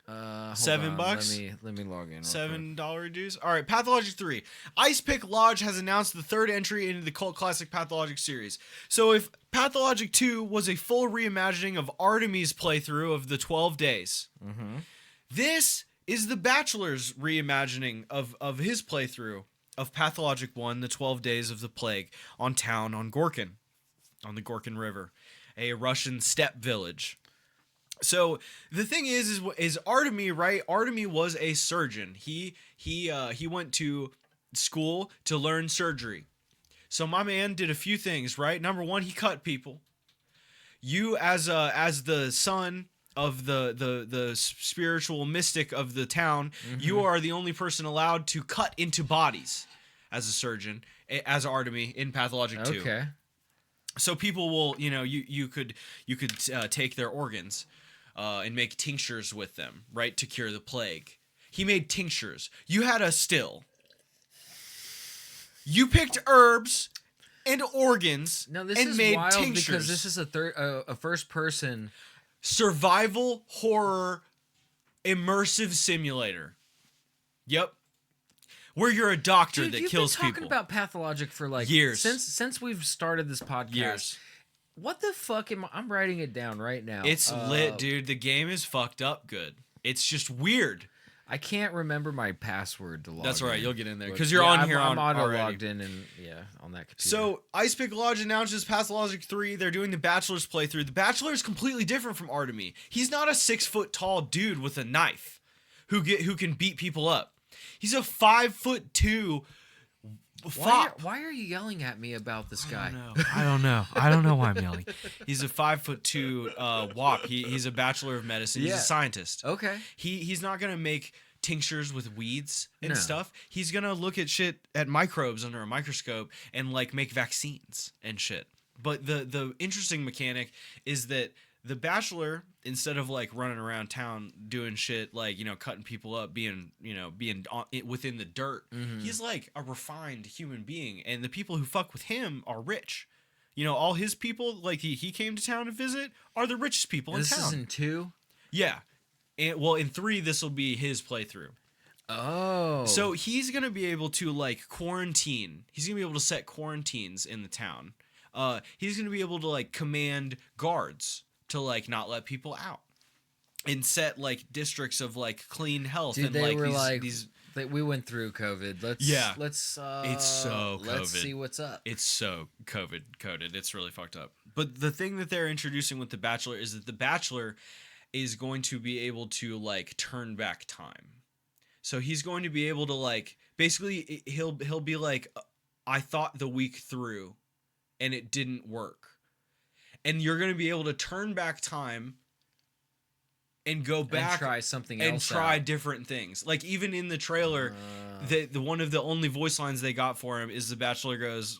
$7. Let me log in. $7 dues. All right, Pathologic 3. Ice Pick Lodge has announced the third entry into the cult classic Pathologic series. So if Pathologic 2 was a full reimagining of Artemy's playthrough of the 12 days, this is the Bachelor's reimagining of his playthrough of Pathologic 1, the 12 days of the plague on Gorkin, on the Gorkin River, a Russian steppe village. So the thing is Artemy, right? Artemy was a surgeon. He went to school to learn surgery. So my man did a few things, right? Number one, he cut people. You as the son of the spiritual mystic of the town, you are the only person allowed to cut into bodies as a surgeon, as Artemy in Pathologic 2. Okay. So people will, you could take their organs. And make tinctures with them, right, to cure the plague. He made tinctures. You had a still. You picked herbs and organs and made tinctures. Because this is a first person survival horror immersive simulator. Yep. Where you're a doctor that kills people. You've been talking about Pathologic for like years. Since we've started this podcast. Years. What the fuck I'm writing it down right now. It's lit, dude. The game is fucked up good. It's just weird. I can't remember my password to log in. That's all right. You'll get in there because you're on here. I'm auto already. logged in and on that computer. So Ice Pick Lodge announces Pathologic 3. They're doing the Bachelor's playthrough. The Bachelor is completely different from Artemy. He's not a 6-foot tall dude with a knife who can beat people up. He's a 5'2" Why are you yelling at me about this guy? I don't know. I don't know why I'm yelling. He's a 5'2" wop. He's a Bachelor of Medicine. He's a scientist. Okay. He's not gonna make tinctures with weeds and No. stuff. He's gonna look at shit at microbes under a microscope and like make vaccines and shit. But the interesting mechanic is that the Bachelor, instead of like running around town doing shit like, you know, cutting people up, being within the dirt, he's like a refined human being, and the people who fuck with him are rich. You know, all his people, like he came to town to visit, are the richest people in town. This is in 2? Yeah. And well, in 3, this will be his playthrough. Oh. So he's going to be able to like quarantine. He's going to be able to set quarantines in the town. He's going to be able to like command guards to like not let people out. And set like districts of like clean health. Dude, and they like were these we went through COVID. Let's it's so let's COVID. see what's up. It's so COVID coded. It's really fucked up. But the thing that they're introducing with The Bachelor is that The Bachelor is going to be able to like turn back time. So he's going to be able to like basically he'll be like, I thought the week through and it didn't work. And you're going to be able to turn back time and go back and try something else and try out. different things. Like even in the trailer, the one of the only voice lines they got for him is The Bachelor goes,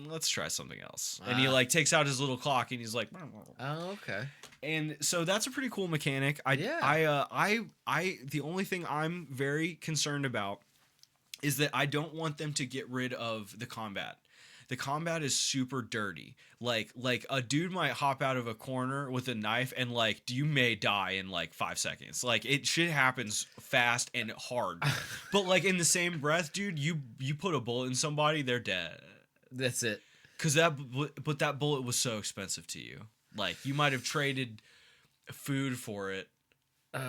let's try something else. And he like takes out his little clock and he's like, oh, okay. And so that's a pretty cool mechanic. The only thing I'm very concerned about is that I don't want them to get rid of the combat. The combat is super dirty. Like a dude might hop out of a corner with a knife and like you may die in like 5 seconds. Like shit happens fast and hard. But like in the same breath, dude, you put a bullet in somebody, they're dead. That's it. But that bullet was so expensive to you. Like you might have traded food for it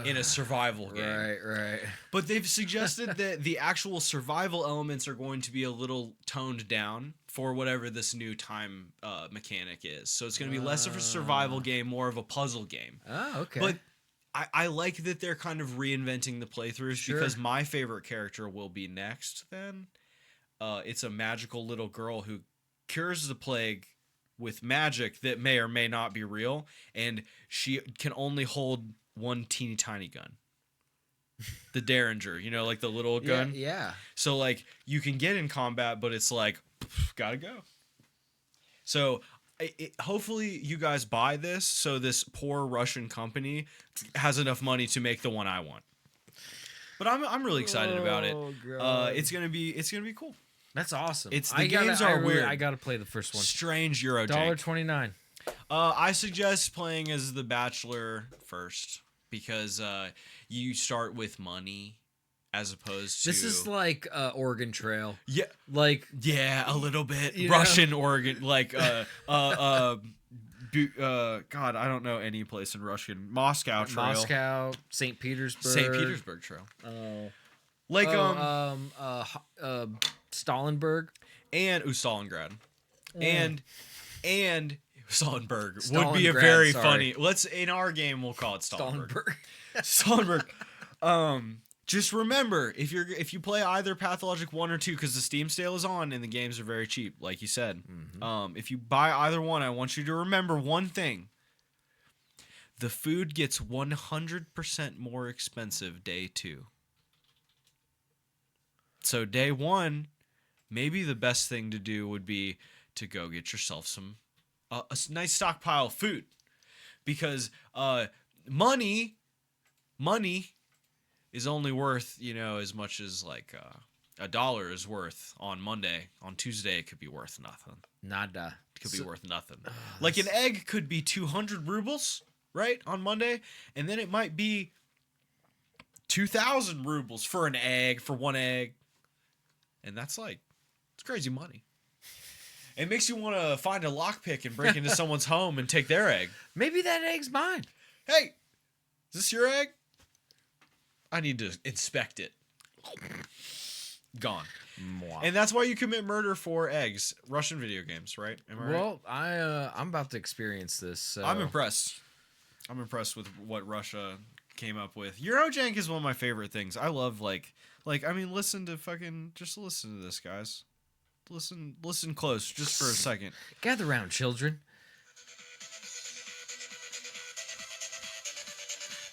in a survival game. Right. But they've suggested that the actual survival elements are going to be a little toned down for whatever this new time mechanic is. So it's going to be less of a survival game, more of a puzzle game. Oh, okay. But I like that they're kind of reinventing the playthroughs because my favorite character will be next then. It's a magical little girl who cures the plague with magic that may or may not be real, and she can only hold one teeny tiny gun. The Derringer, you know, like the little gun. Yeah. So like you can get in combat, but it's like gotta go. So hopefully you guys buy this, so this poor Russian company has enough money to make the one I want. But I'm really excited about it. It's gonna be cool. That's awesome. Games are weird. I gotta play the first one. Strange Eurojank. $1.29. I suggest playing as the Bachelor first because you start with money as opposed to. This is like Oregon Trail. Yeah, a little bit Russian Oregon, like God, I don't know any place in Russian. Moscow Trail. St. Petersburg. St. Petersburg Trail. Like Stalinburg and Stalingrad, and Stalinburg would be a Stalingrad, very sorry. funny. In our game we'll call it Stalinburg. Stalinburg. Stalinburg. Just remember if you play either Pathologic 1 or 2, because the Steam sale is on and the games are very cheap, like you said. If you buy either one, I want you to remember one thing: the food gets 100% more expensive day 2. So day 1, maybe the best thing to do would be to go get yourself some a nice stockpile of food, because money is only worth, as much as like $1 is worth on Monday. On Tuesday it could be worth nothing. Nada. It could be worth nothing. Like an egg could be 200 rubles, right, on Monday, and then it might be 2,000 rubles for an egg, for one egg. And it's crazy money. It makes you want to find a lockpick and break into someone's home and take their egg. Maybe that egg's mine. Hey, is this your egg? I need to inspect it. Gone. Mwah. And that's why you commit murder for eggs. Russian video games, right? Am I right? Well, I'm about to experience this. So. I'm impressed. I'm impressed with what Russia came up with. Eurojank is one of my favorite things. I love listen to this, guys. Listen close just for a second. Gather round, children.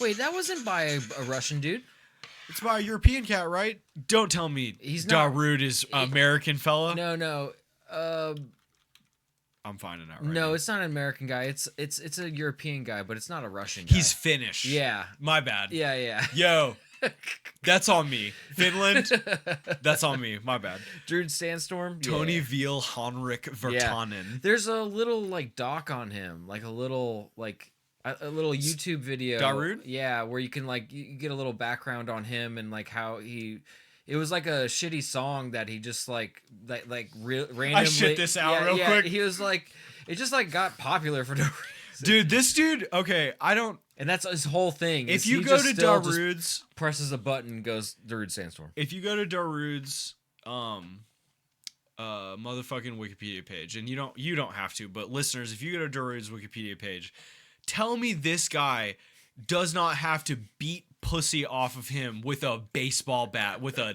Wait, that wasn't by a Russian dude. It's by a European cat, right? Don't tell me He's not. Darude is American fella. No. I'm finding out right No, now. it's not an American guy. It's a European guy, but it's not a Russian guy. He's Finnish. Yeah. My bad. Yeah. Yo, that's on me. Finland, that's on me. My bad. Druid Sandstorm. Tony Yeah. Veal Henrik Virtanen. There's a little like doc on him, like a little YouTube video. Darude? Yeah, where you can like you get a little background on him and like how he. It was like a shitty song that he just randomly. I shit this out real quick. He was like, it just like got popular for no reason. Dude, this dude. Okay, I don't. And that's his whole thing. If you go to Darude's, presses a button, goes Darude Sandstorm. If you go to Darude's, motherfucking Wikipedia page, and you don't have to, but listeners, if you go to Darude's Wikipedia page, tell me this guy does not have to beat pussy off of him with a baseball bat with a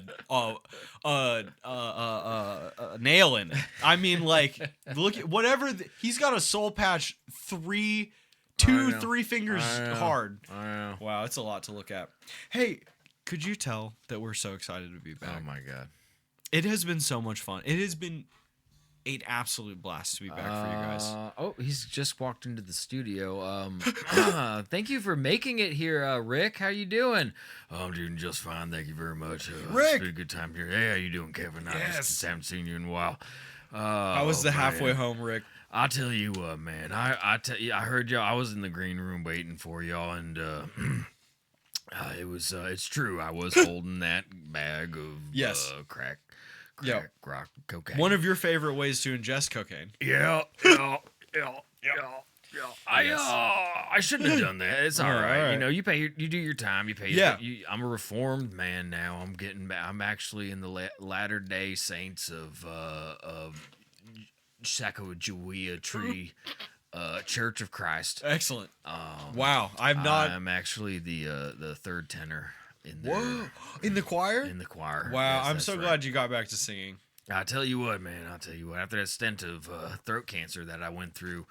nail in it. I mean, like, look at whatever he's got a soul patch 3 fingers hard. I know. Wow, it's a lot to look at. Hey, could you tell that we're so excited to be back? Oh my god, it has been so much fun. It has been an absolute blast to be back for you guys. Oh, he's just walked into the studio. Thank you for making it here, Rick. How you doing? Oh, I'm doing just fine. Thank you very much. Rick! It's been a good time here. Hey, how you doing, Kevin? I just haven't seen you in a while. How was the halfway home, Rick? I'll tell you what, man. I heard y'all. I was in the green room waiting for y'all, and it's true. I was holding that bag of crack. Rock cocaine. One of your favorite ways to ingest cocaine. Yeah. I shouldn't have done that. It's all right. You know, you do your time. You pay. Yeah. I'm a reformed man now. I'm actually in the Latter-day Saints of Sacagawea Tree Church of Christ. Excellent. Wow. I'm actually the third tenor. Whoa! In the choir? In the choir. Wow, Yes, I'm so glad you got back to singing. I tell you what, man. After that stint of throat cancer that I went through,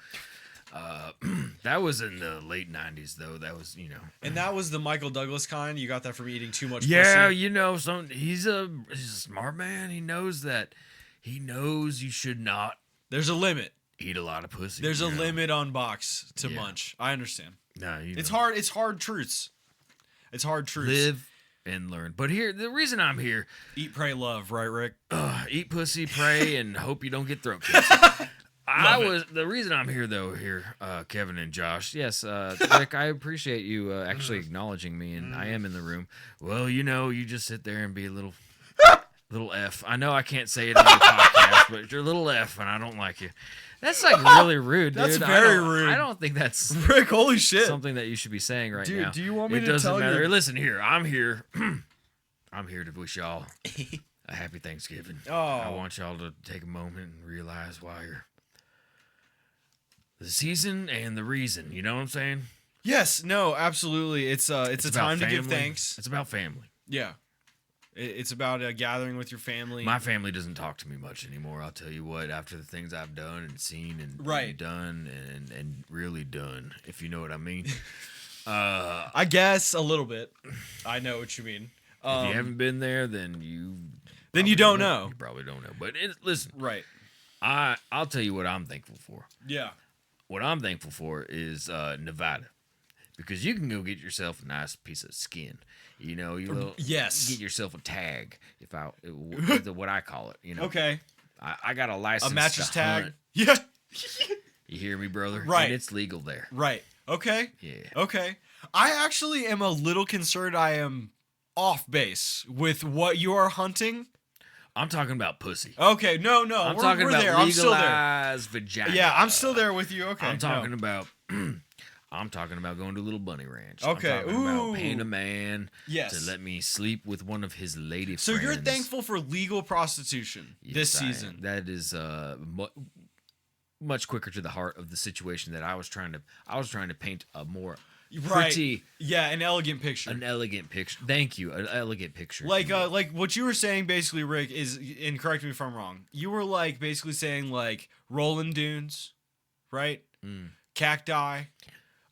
that was in the late '90s, though. That was, And that was the Michael Douglas kind. You got that from eating too much. Yeah, pussy? He's a smart man. He knows that. He knows you should not. There's a limit. Eat a lot of pussy. There's a limit on box to munch. I understand. No, it's hard. It's hard truths. It's hard truths. Live and learn. But here, the reason I'm here... Eat, pray, love, right, Rick? Eat pussy, pray, and hope you don't get throat cancer. The reason I'm here, though, Kevin and Josh. Yes, Rick, I appreciate you actually acknowledging me, and I am in the room. Well, you just sit there and be a little F. I know I can't say it in your podcast, but you're a little F, and I don't like you. That's like really rude, dude. That's very rude. I don't think that's Rick. Holy shit! Something that you should be saying right now. Dude, do you want me to tell matter. you? Listen here. I'm here. I'm here to wish y'all a happy Thanksgiving. Oh. I want y'all to take a moment and realize why you're the season and the reason. You know what I'm saying? Yes. No. Absolutely. It's a time to give thanks. It's about family. Yeah. It's about gathering with your family. My family doesn't talk to me much anymore. I'll tell you what. After the things I've done and seen and done and really done, if you know what I mean. I guess a little bit. I know what you mean. If you haven't been there, then you don't know. You probably don't know. But listen, right. I'll tell you what I'm thankful for. Yeah. What I'm thankful for is Nevada, because you can go get yourself a nice piece of skin. Yes. Get yourself a tag, what I call it. Okay. I got a license. A mattress to tag. Hunt. Yeah. You hear me, brother? Right. And it's legal there. Right. Okay. Yeah. Okay. I actually am a little concerned. I am off base with what you are hunting. I'm talking about pussy. Okay. No. I'm we're talking about there. I'm still there. legalized vagina. Yeah, I'm still there with you. Okay. I'm talking about. I'm talking about going to a little bunny ranch. Okay. I'm talking about paying a man to let me sleep with one of his lady friends. So you're thankful for legal prostitution this season. That is much quicker to the heart of the situation that I was trying to paint a more pretty, an elegant picture. An elegant picture. Thank you. An elegant picture. Like what you were saying basically, Rick, is, and correct me if I'm wrong, you were like basically saying like rolling dunes, right? Cacti.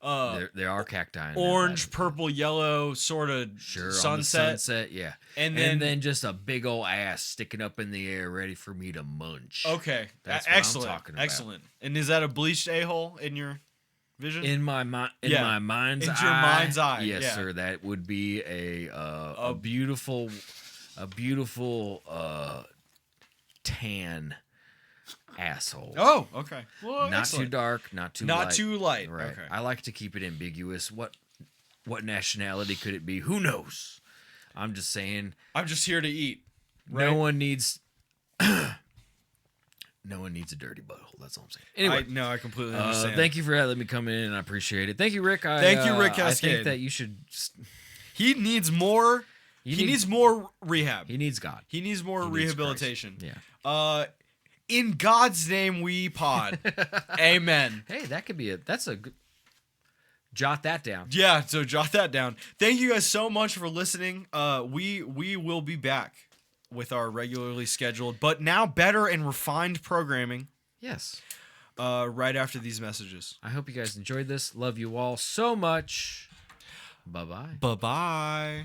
There are cacti in that orange, ladder. purple, yellow sort of Sure, sunset. on the sunset, yeah. And then just a big old ass sticking up in the air, ready for me to munch. Okay, That's what I'm excellent, talking about. excellent. And is that a bleached a-hole in your vision? In my mind, Yeah. my mind's eye. Into your mind's eye, Yes, yeah. sir. That would be a beautiful, tan asshole. Oh, okay. Well, Not excellent. too dark, not too Not light. too light. Right. Okay. I like to keep it ambiguous. What nationality could it be? Who knows? I'm just saying. I'm just here to eat. Right? No one needs. No one needs a dirty butthole. That's all I'm saying. Anyway, I completely understand. thank you for letting me come in, and I appreciate it. Thank you, Rick. Thank you, Rick I Cascade. think that you should. He needs more. He needs more rehab. He needs God. He needs more He needs rehabilitation. Christ. Yeah. In God's name we pod. Amen. Hey, that could be that's a good. Jot that down. Yeah, so jot that down. Thank you guys so much for listening. We will be back with our regularly scheduled, but now better and refined programming. Yes. Right after these messages. I hope you guys enjoyed this. Love you all so much. Bye-bye. Bye-bye.